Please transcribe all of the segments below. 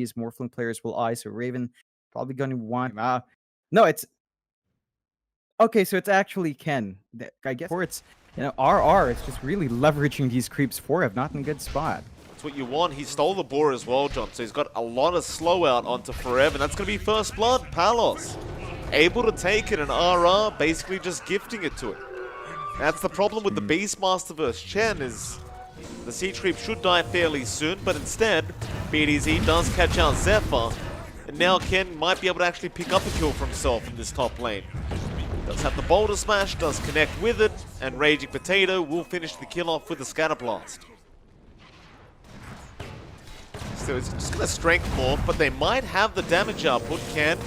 his Morphling players will eye, so Raven probably going to want... no, it's... Okay, so it's actually Ken. I guess, or it's, RR, it's just really leveraging these creeps for Ev, not in a good spot. That's what you want. He stole the boar as well, John, so he's got a lot of slow out onto Forever, and that's going to be first blood. Palos able to take it, and RR basically just gifting it to it. That's the problem with the Beastmaster versus Chen, is the Siege Creep should die fairly soon, but instead, BDZ does catch out Zephyr, and now Ken might be able to actually pick up a kill for himself in this top lane. Does have the Boulder Smash, does connect with it, and Raging Potato will finish the kill off with the Scatter Blast. So it's just going to strength morph, but they might have the damage output. Can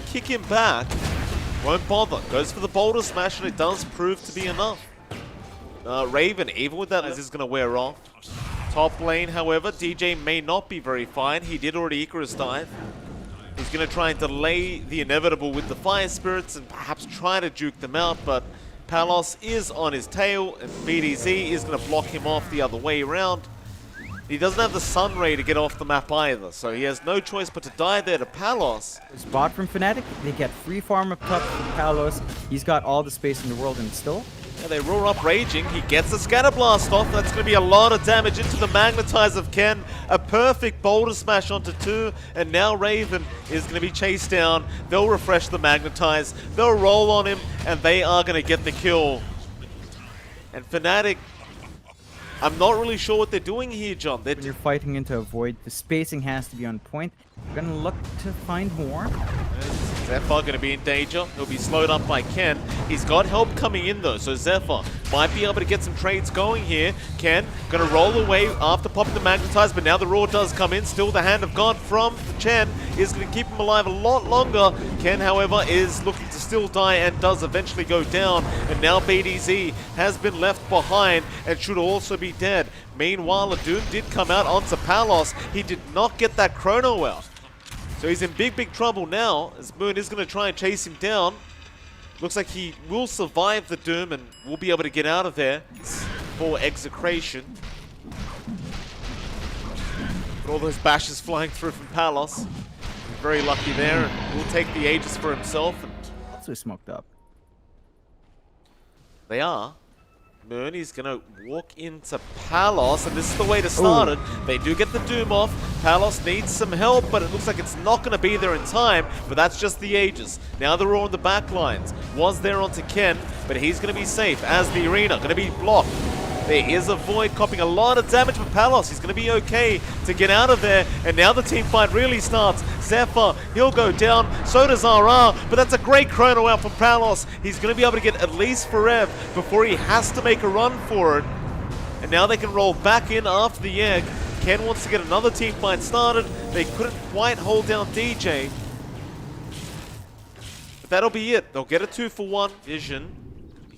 kick him back, won't bother. Goes for the Boulder Smash, and it does prove to be enough. Raven, even with that, is going to wear off. Top lane, however, DJ may not be very fine. He did already Icarus dive. He's going to try and delay the inevitable with the Fire Spirits and perhaps try to juke them out, but Palos is on his tail, and BDZ is going to block him off the other way around. He doesn't have the Sun Ray to get off the map either, so he has no choice but to die there to Palos. Spot from Fnatic, they get free farm up top from Palos. He's got all the space in the world, and still... Yeah, they roar up Raging. He gets the Scatter Blast off. That's going to be a lot of damage into the Magnetize of Ken. A perfect Boulder Smash onto 2. And now Raven is going to be chased down. They'll refresh the Magnetize. They'll roll on him. And they are going to get the kill. And Fnatic, I'm not really sure what they're doing here, John. When you're fighting into a void, the spacing has to be on point. You're going to look to find more. Zephyr going to be in danger. He'll be slowed up by Ken. He's got help coming in though, so Zephyr might be able to get some trades going here. Ken going to roll away after popping the Magnetize, but now the Roar does come in. Still the Hand of God from Chen is going to keep him alive a lot longer. Ken, however, is looking to still die and does eventually go down. And now BDZ has been left behind and should also be dead. Meanwhile, a Doom did come out onto Palos. He did not get that Chrono out. So he's in big trouble now, as Moon is going to try and chase him down. Looks like he will survive the Doom and will be able to get out of there for Execration. But all those bashes flying through from Palos. He's very lucky there, and will take the Aegis for himself. And also smoked up. They are. Moon is going to walk into Palos, and this is the way to start it. They do get the Doom off. Palos needs some help, but it looks like it's not going to be there in time, but that's just the Aegis. Now they're all on the back lines. Was there onto Ken, but he's going to be safe as the arena going to be blocked. There is a Void copying a lot of damage for Palos. He's going to be okay to get out of there, and now the team fight really starts. Zephyr, he'll go down, so does RR, but that's a great Chrono out from Palos. He's going to be able to get at least Forev before he has to make a run for it. And now they can roll back in after the egg. Ken wants to get another team fight started. They couldn't quite hold down DJ. But that'll be it. They'll get a 2-for-1 Vision.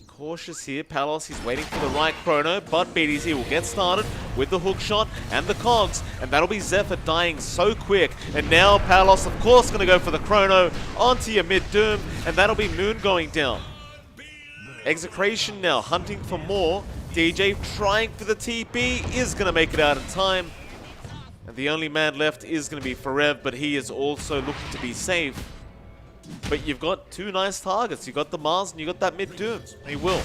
Cautious here. Palos, he's waiting for the right Chrono, but BDZ will get started with the hook shot and the cogs, and that'll be Zephyr dying so quick. And now Palos, of course, going to go for the Chrono onto your mid-doom, and that'll be Moon going down. Execration now, hunting for more. DJ trying for the TP, is going to make it out in time. And the only man left is going to be Forev, but he is also looking to be safe. But you've got two nice targets. You've got the Mars and you've got that mid-doom. He will.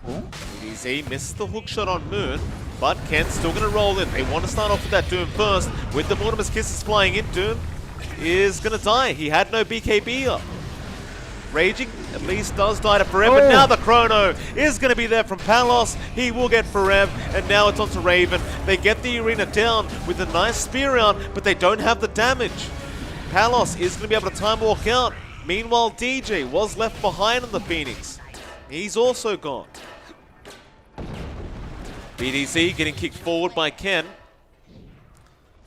BDZ misses the hook shot on Moon, but Ken's still going to roll in. They want to start off with that Doom first. With the Mortimer's Kisses flying in, Doom is going to die. He had no BKB up. Raging at least does die to Forev, but now the Chrono is going to be there from Palos. He will get Forev, and now it's onto Raven. They get the arena down with a nice spear out, but they don't have the damage. Palos is going to be able to time walk out. Meanwhile, DJ was left behind on the Phoenix. He's also gone. BDZ getting kicked forward by Ken.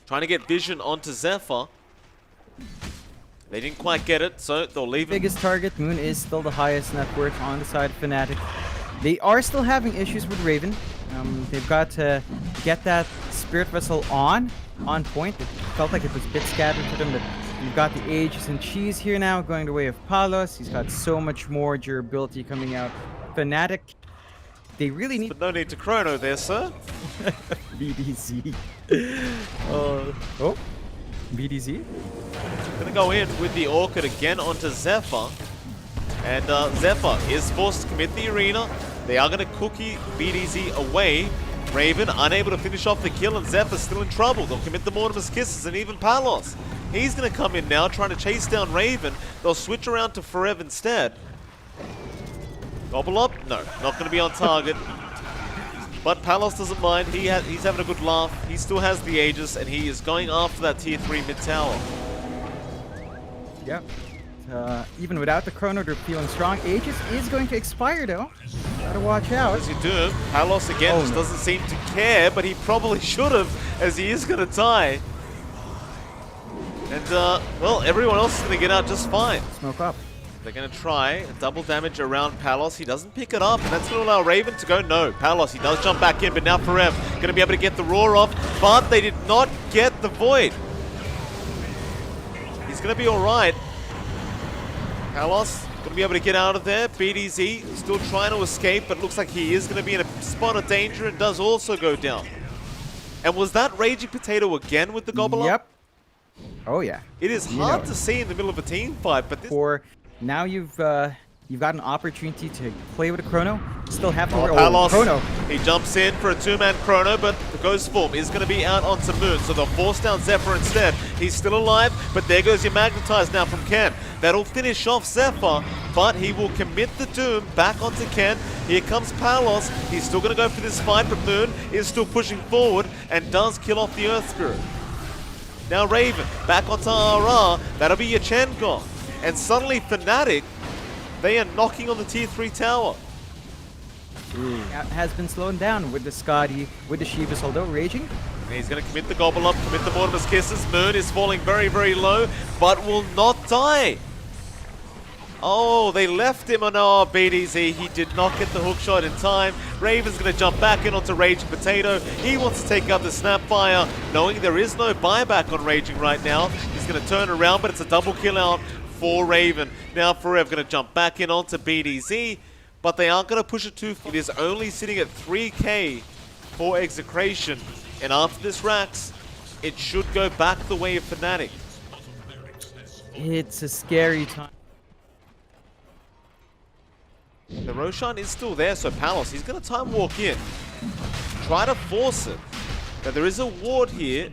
Trying to get Vision onto Zephyr. They didn't quite get it, so they'll leave it. Biggest target, Moon is still the highest net worth on the side of Fnatic. They are still having issues with Raven. They've got to get that Spirit Vessel on point. It felt like it was a bit scattered to them, but you've got the Aegis and Cheese here now going the way of Palos. He's got so much more durability coming out. Fnatic, they really need... But no need to Chrono there, sir. BDZ. Oh, BDZ. Gonna go in with the Orchid again onto Zephyr. And Zephyr is forced to commit the arena. They are gonna cookie BDZ away. Raven unable to finish off the kill, and Zephyr's still in trouble. They'll commit the Mortimer's Kisses, and even Palos. He's gonna come in now, trying to chase down Raven. They'll switch around to Forever instead. Gobble up? No, not gonna be on target. But Palos doesn't mind. He's having a good laugh. He still has the Aegis, and he is going after that tier 3 mid tower. Yep. Even without the chrono, they're feeling strong. Aegis is going to expire though. Gotta watch out. As you do, Palos again just doesn't seem to care, but he probably should have, as he is gonna die. And well, everyone else is gonna get out just fine. Smoke up. They're going to try double damage around Palos. He doesn't pick it up, and that's going to allow Raven to go. No, Palos, he does jump back in, but now Forever going to be able to get the roar off, but they did not get the Void. He's going to be all right. Palos going to be able to get out of there. BDZ still trying to escape, but looks like he is going to be in a spot of danger and does also go down. And was that Raging Potato again with the Gobble Up? Yep. Oh yeah. It is hard to see in the middle of a team fight, but this... Now you've got an opportunity to play with a chrono. Still have to Palos, chrono. He jumps in for a 2-man chrono, but the Ghost Form is going to be out onto Moon, so they'll force down Zephyr instead. He's still alive, but there goes your Magnetize now from Ken. That'll finish off Zephyr, but he will commit the Doom back onto Ken. Here comes Palos. He's still going to go for this fight, but Moon is still pushing forward and does kill off the Earth Spirit. Now Raven, back onto RR. That'll be your Chen gone. And suddenly Fnatic, they are knocking on the tier 3 tower. Has been slowing down with the Scotty, with the Shivas, although raging. And he's going to commit the Gobble Up, commit the Mortimer's Kisses. Moon is falling very, very low, but will not die. Oh, they left him on our BDZ. He did not get the hook shot in time. Raven's going to jump back in onto Raging Potato. He wants to take out the Snapfire, knowing there is no buyback on Raging right now. He's going to turn around, but it's a double kill out for Raven. Now Forever going to jump back in onto BDZ, but they aren't going to push it too far. It is only sitting at 3k for Execration, and after this Rax, it should go back the way of Fnatic. It's a scary time. The Roshan is still there, so Palos, he's going to time walk in, try to force it. Now there is a ward here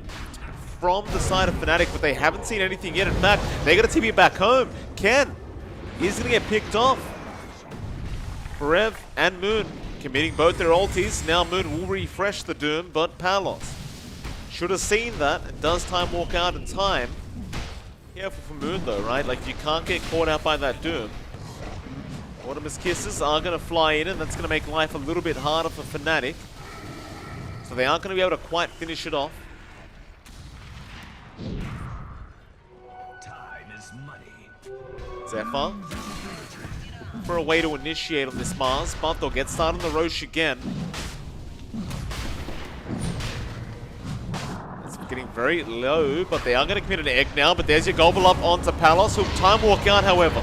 from the side of Fnatic, but they haven't seen anything yet. In fact, they're going to TP back home. Ken is going to get picked off. Forev and Moon committing both their ultis. Now Moon will refresh the Doom, but Palos should have seen that and does time walk out in time. Careful for Moon though, right? Like, you can't get caught out by that Doom. Mortimer's Kisses are going to fly in, and that's going to make life a little bit harder for Fnatic. So they aren't going to be able to quite finish it off. Time is money. Zephyr for a way to initiate on this Mars, but they'll get started on the Roche again. It's getting very low, but they are going to commit an egg now. But there's your Gobble Up onto Palos, who'll time walk out, however.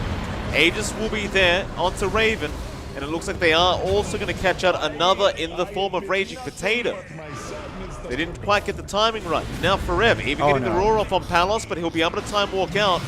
Aegis will be there onto Raven, and it looks like they are also going to catch out another in the form of Raging Potato. They didn't quite get the timing right. Now Forever, even getting the roar off on Palos, but he'll be able to time walk out.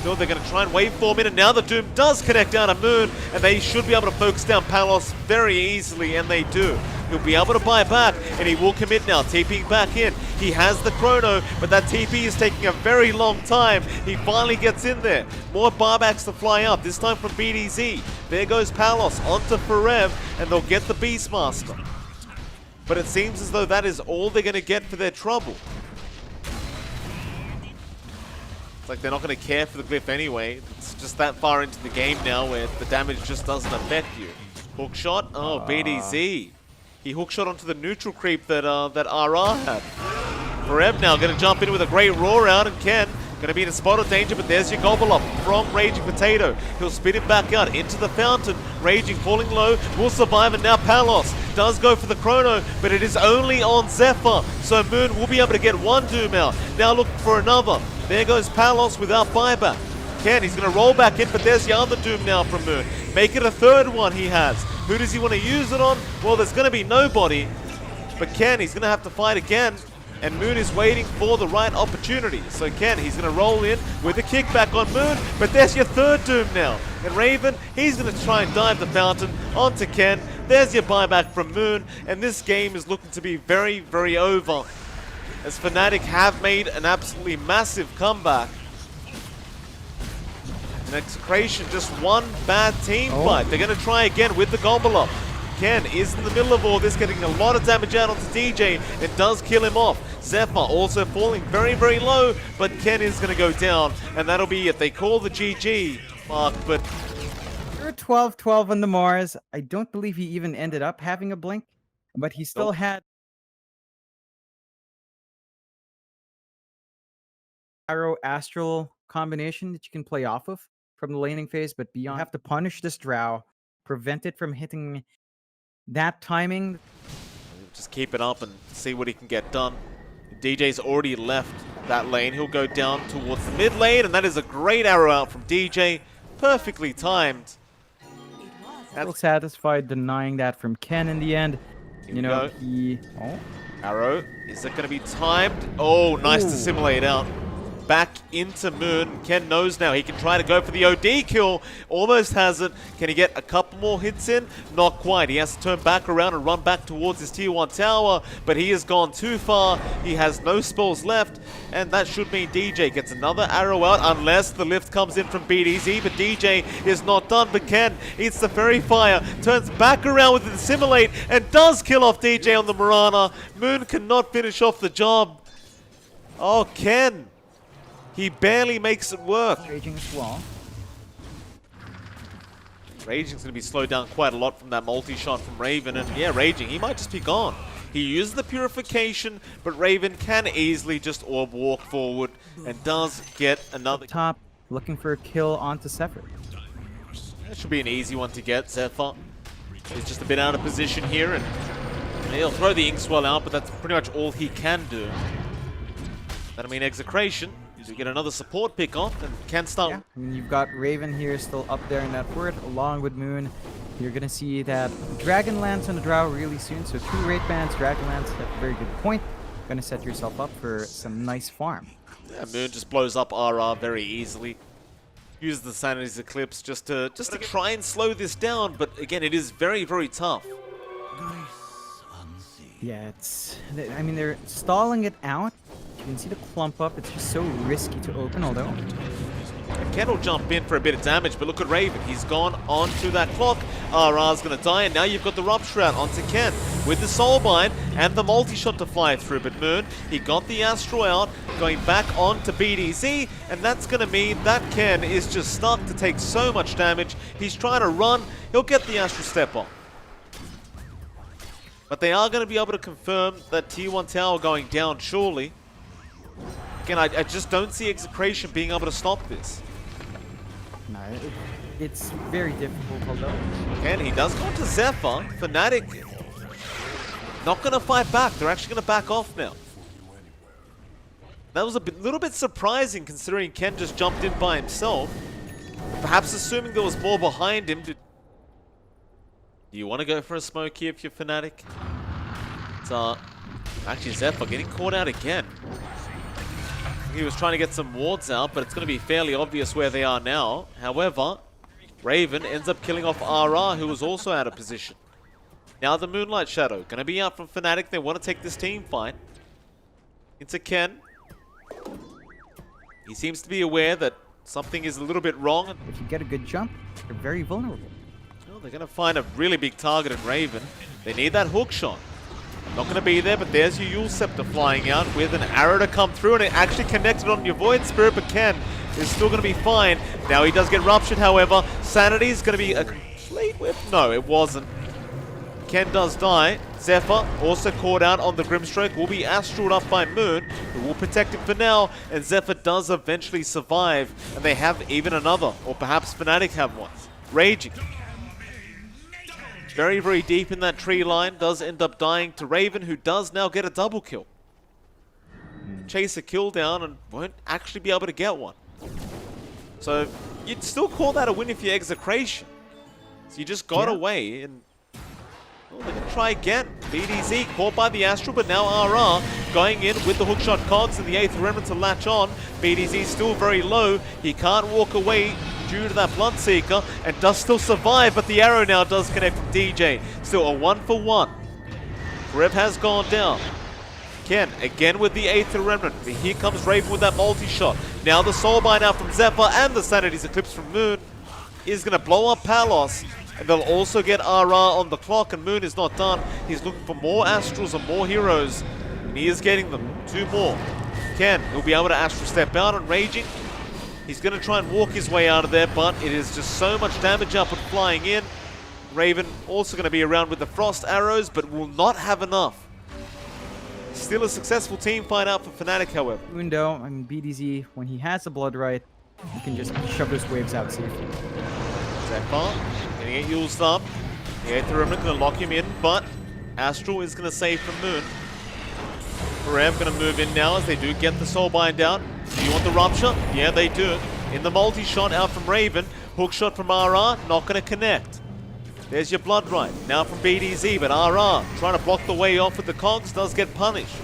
Still, they're going to try and waveform in, and now the Doom does connect down to Moon, and they should be able to focus down Palos very easily, and they do. He'll be able to buy back, and he will commit now, TPing back in. He has the chrono, but that TP is taking a very long time. He finally gets in there. More buybacks to fly out, this time from BDZ. There goes Palos onto Forever, and they'll get the Beastmaster. But it seems as though that is all they're going to get for their trouble. It's like they're not going to care for the glyph anyway. It's just that far into the game now where the damage just doesn't affect you. Hook shot? Oh, BDZ. He hook shot onto the neutral creep that RR had. Forever now going to jump in with a great roar out, and Ken going to be in a spot of danger, but there's your Gobble Up from Raging Potato. He'll spin it back out into the fountain. Raging falling low, will survive, and now Palos does go for the chrono, but it is only on Zephyr, so Moon will be able to get one Doom out. Now look for another. There goes Palos without buyback. Ken, he's going to roll back in, but there's the other Doom now from Moon. Make it a third one he has. Who does he want to use it on? Well, there's going to be nobody. but Ken, he's going to have to fight again. And Moon is waiting for the right opportunity. So Ken, he's going to roll in with a kickback on Moon, but there's your third Doom now. And Raven, he's going to try and dive the fountain onto Ken. There's your buyback from Moon, and this game is looking to be very, very over. As Fnatic have made an absolutely massive comeback. And Xctn, just one bad team fight. They're going to try again with the Gobble Up. Ken is in the middle of all this, getting a lot of damage out onto DJ. It does kill him off. Zephyr also falling very, very low, but Ken is going to go down, and that'll be it. They call the GG mark, but... They're 12-12 on the Mars. I don't believe he even ended up having a blink, but he still had Arrow Astral combination that you can play off of from the laning phase, but beyond, you have to punish this Drow, prevent it from hitting that timing. Just keep it up and see what he can get done. DJ's already left that lane. He'll go down towards the mid lane, and that is a great arrow out from DJ. Perfectly timed. Still satisfied denying that from Ken in the end. You know, he... Arrow, is it going to be timed? Oh, nice to simulate out. Back into Moon. Ken knows now he can try to go for the OD kill. Almost has it. Can he get a couple more hits in? Not quite. He has to turn back around and run back towards his tier 1 tower, but he has gone too far. He has no spells left, and that should mean DJ gets another arrow out unless the lift comes in from BDZ, but DJ is not done. But Ken eats the Fairy Fire, turns back around with the Simulate, and does kill off DJ on the Mirana. Moon cannot finish off the job. Oh, Ken. He barely makes it work. Raging as well. Raging's going to be slowed down quite a lot from that multi-shot from Raven. And yeah, Raging, he might just be gone. He used the Purification, but Raven can easily just orb walk forward and does get another... Top, looking for a kill onto Zephyr. That should be an easy one to get. Zephyr is just a bit out of position here, and he'll throw the Inkswell out, but that's pretty much all he can do. That'll mean Xctn. You get another support pick off and can start. Yeah, I mean, you've got Raven here still up there in that fort, along with Moon. You're going to see that Dragonlance on the Drow really soon. So 2 Wraith Bands, Dragonlance at a very good point. Going to set yourself up for some nice farm. Yeah, Moon just blows up RR very easily. Uses the Sanity's Eclipse just to try and slow this down, but again, it is very, very tough. Yeah, I mean, they're stalling it out. You can see the clump up. It's just so risky to open, although. Ken will jump in for a bit of damage, but look at Raven. He's gone onto that clock. RR's going to die, and now you've got the Rupture out onto Ken with the Soulbind and the multi-shot to fly through. But Moon, he got the Astral out, going back onto BDZ, and that's going to mean that Ken is just stuck to take so much damage. He's trying to run. He'll get the Astral Step on. But they are going to be able to confirm that tier 1 tower going down, surely. Again, I just don't see Xctn being able to stop this. No, it's very difficult, although. And he does go into Zephyr. Fnatic not going to fight back. They're actually going to back off now. That was a little bit surprising considering Ken just jumped in by himself. Perhaps assuming there was more behind him. Do you want to go for a smoke here if you're Fnatic? It's actually Zephyr getting caught out again. He was trying to get some wards out, but it's going to be fairly obvious where they are now. However, Raven ends up killing off RR, who was also out of position. Now the Moonlight Shadow going to be out from Fnatic. They want to take this team fight. Into Ken. He seems to be aware that something is a little bit wrong. If you get a good jump, you're very vulnerable. Well, they're going to find a really big target in Raven. They need that hook shot. Not going to be there, but there's your Yule Scepter flying out with an arrow to come through, and it actually connected on your Void Spirit, but Ken is still going to be fine. Now he does get ruptured, however. Sanity's going to be a complete whip. No, it wasn't. Ken does die. Zephyr also caught out on the Grimstroke. Will be astraled up by Moon, who will protect him for now, and Zephyr does eventually survive, and they have even another, or perhaps Fnatic have one. Raging. Very, very deep in that tree line. Does end up dying to Raven, who does now get a double kill. Chase a kill down and won't actually be able to get one. So you'd still call that a win if you're Xctn. So you just got away, and Well, they're going to try again. BDZ caught by the Astral, but now RR going in with the hookshot cogs and the 8th Remnant to latch on. BDZ still very low. He can't walk away due to that Bloodseeker and does still survive, but the arrow now does connect from DJ. Still a 1-for-1. Rev has gone down. Ken again with the 8th Remnant. But here comes Raven with that multi-shot. Now the Soulbind out from Zephyr and the Sanity's Eclipse from Moon is going to blow up Palos. And they'll also get RR on the clock, and Moon is not done. He's looking for more Astrals and more heroes. And he is getting them. 2 more. Ken, he'll be able to Astral step out and Raging. He's going to try and walk his way out of there, but it is just so much damage up and flying in. Raven also going to be around with the Frost Arrows, but will not have enough. Still a successful team fight out for Fnatic, however. Mundo, I mean, BDZ, when he has the blood right, he can just shove those waves out safely. Zephyr gonna get used up. The 8th Remnant gonna lock him in, but Astral is gonna save from Moon. Rev gonna move in now as they do get the Soulbind out. Do you want the Rupture? Yeah, they do. In the multi-shot out from Raven. Hookshot from RR, not gonna connect. There's your blood right. Now from BDZ, but RR trying to block the way off with the cogs does get punished.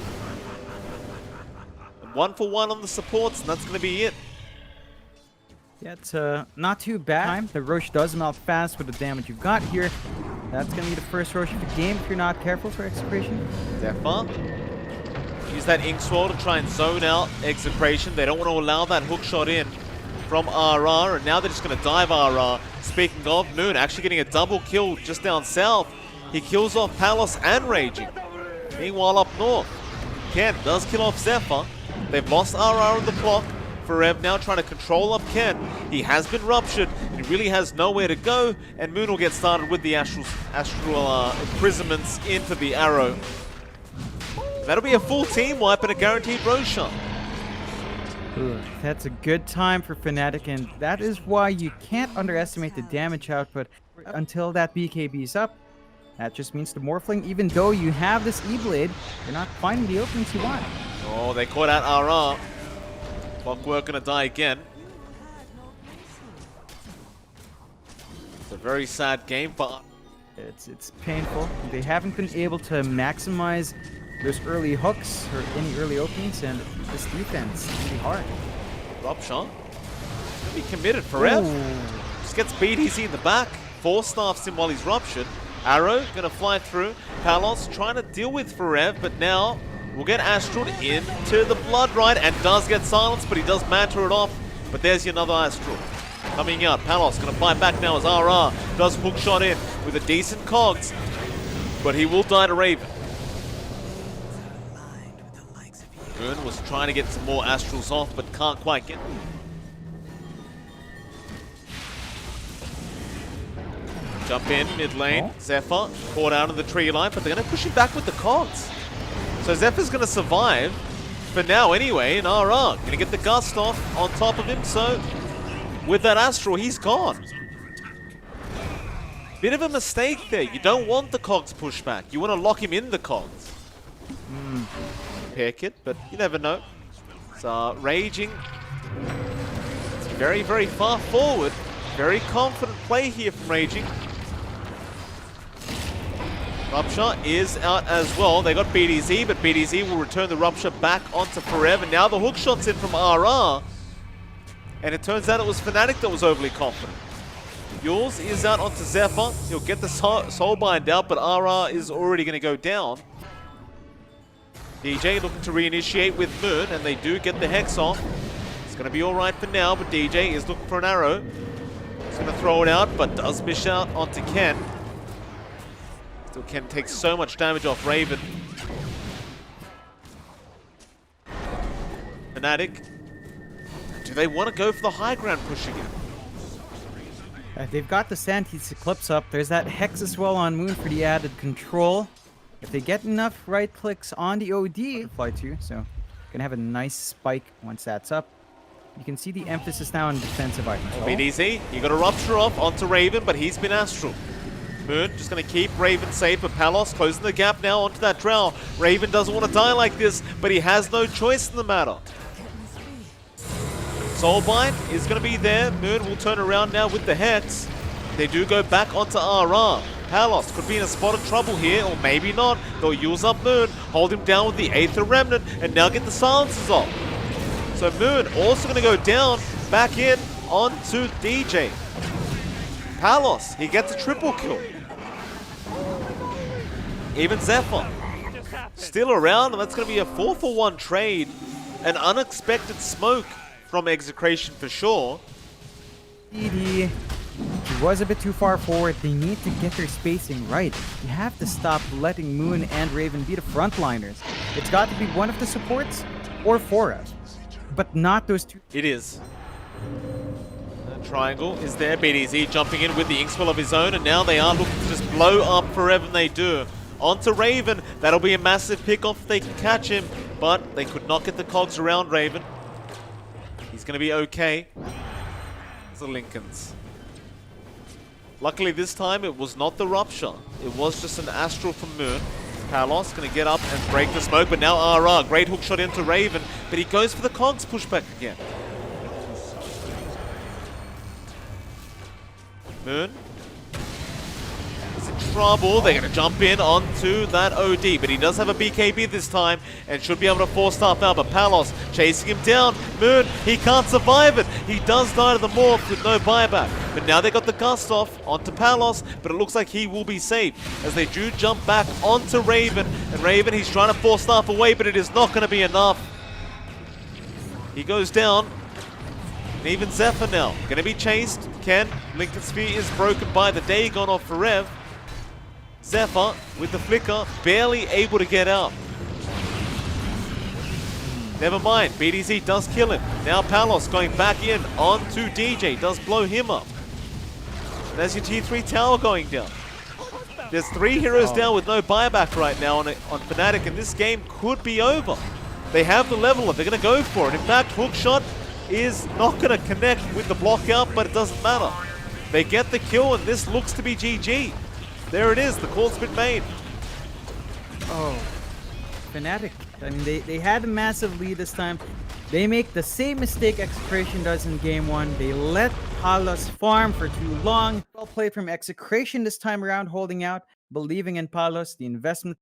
And 1-for-1 on the supports, and that's gonna be it. Yeah, it's not too bad. The Roche does melt fast with the damage you've got here. That's going to be the first Roche of the game if you're not careful for Execration. Zephyr. Use that Ink Swirl to try and zone out Execration. They don't want to allow that hookshot in from RR, and now they're just going to dive RR. Speaking of, Moon actually getting a double kill just down south. He kills off Palos and Raging. Meanwhile up north, Ken does kill off Zephyr. They've lost RR on the clock. Rev now trying to control up Ken. He has been ruptured. He really has nowhere to go, and Moon will get started with the astral imprisonments into the arrow. That'll be a full team wipe and a guaranteed Roshan. That's a good time for Fnatic, and that is why you can't underestimate the damage output until that BKB is up. That just means the Morphling, even though you have this E-Blade, you're not finding the openings you want. Oh, they caught out RR. Clockwork gonna die again. It's a very sad game, but it's painful. They haven't been able to maximize those early hooks or any early openings, and this defense is really hard. Rupture gonna be committed for Rev. Just gets BDZ in the back. 4 staffs him while he's ruptured. Arrow gonna fly through. Palos trying to deal with Forev, but now we'll get Astral into the blood right and does get silenced, but he does mantle it off. But there's another Astral coming out. Palos gonna fight back now as RR does hookshot in with a decent cogs, but he will die to Raven. Moon was trying to get some more Astrals off, but can't quite get them. Jump in, mid lane. Zephyr caught out of the tree line, but they're going to push him back with the cogs. So Zephyr's going to survive, for now anyway, and RR going to get the gust off on top of him, so with that Astral, he's gone. Bit of a mistake there. You don't want the cogs pushed back. You want to lock him in the cogs. Pair kit, but you never know. So Raging. It's very, very far forward. Very confident play here from Raging. Rupture is out as well. They got BDZ, but BDZ will return the Rupture back onto Forever. Now the hook shot's in from RR. And it turns out it was Fnatic that was overly confident. Yours is out onto Zephyr. He'll get the Soulbind out, but RR is already going to go down. DJ looking to reinitiate with Moon, and they do get the Hex off. It's going to be alright for now, but DJ is looking for an arrow. He's going to throw it out, but does miss out onto Ken. Still, Ken takes so much damage off Raven. Fnatic. Do they want to go for the high ground push again? They've got the Sanity's Eclipse up. There's that Hex as well on Moon for the added control. If they get enough right clicks on the OD, fly 2, so gonna have a nice spike once that's up. You can see the emphasis now on defensive items. BDZ, you got a Rupture off onto Raven, but he's been Astral. Moon just going to keep Raven safe, but Palos closing the gap now onto that Drow. Raven doesn't want to die like this, but he has no choice in the matter. Soulbind is going to be there. Moon will turn around now with the Hex. They do go back onto RR. Palos could be in a spot of trouble here, or maybe not. They'll use up Moon, hold him down with the Aether Remnant, and now get the silences off. So Moon also going to go down, back in, onto DJ. Palos, he gets a triple kill. Even Zephyr still around, and that's going to be a 4-for-1 trade. An unexpected smoke from Xctn for sure. He was a bit too far forward. They need to get their spacing right. You have to stop letting Moon and Raven be the frontliners. It's got to be one of the supports or Fora, but not those two. It is. The triangle is there. BDZ jumping in with the Inkswell of his own, and now they are looking to just blow up forever, and they do. Onto Raven. That'll be a massive pick-off if they can catch him, but they could not get the cogs around Raven. He's going to be okay. It's the Lincolns. Luckily this time it was not the Rupture. It was just an Astral from Moon. Palos going to get up and break the smoke, but now RR. Great hook shot into Raven, but he goes for the cogs pushback again. Moon is in trouble. They're going to jump in onto that OD, but he does have a BKB this time and should be able to force stuff out. But Palos chasing him down. Moon, he can't survive it. He does die to the morph with no buyback. But now they got the gust off onto Palos, but it looks like he will be safe as they do jump back onto Raven. And Raven, he's trying to force stuff away, but it is not going to be enough. He goes down. And even Zephyr now going to be chased. Lincoln Sphere is broken by the day gone off for Rev. Zephyr with the flicker, barely able to get out. Never mind, BDZ does kill him. Now Palos going back in onto DJ, does blow him up. And there's your T3 tower going down. There's 3 heroes down with no buyback right now on Fnatic, and this game could be over. They have the leveler, they're going to go for it. In fact, hookshot is not going to connect with the block out, but it doesn't matter. They get the kill, and this looks to be GG. There it is, the call's been made. Oh, Fnatic. I mean, they had a massive lead this time. They make the same mistake Xctn does in game 1. They let Palos farm for too long. Well played from Xctn this time around, holding out, believing in Palos. The investment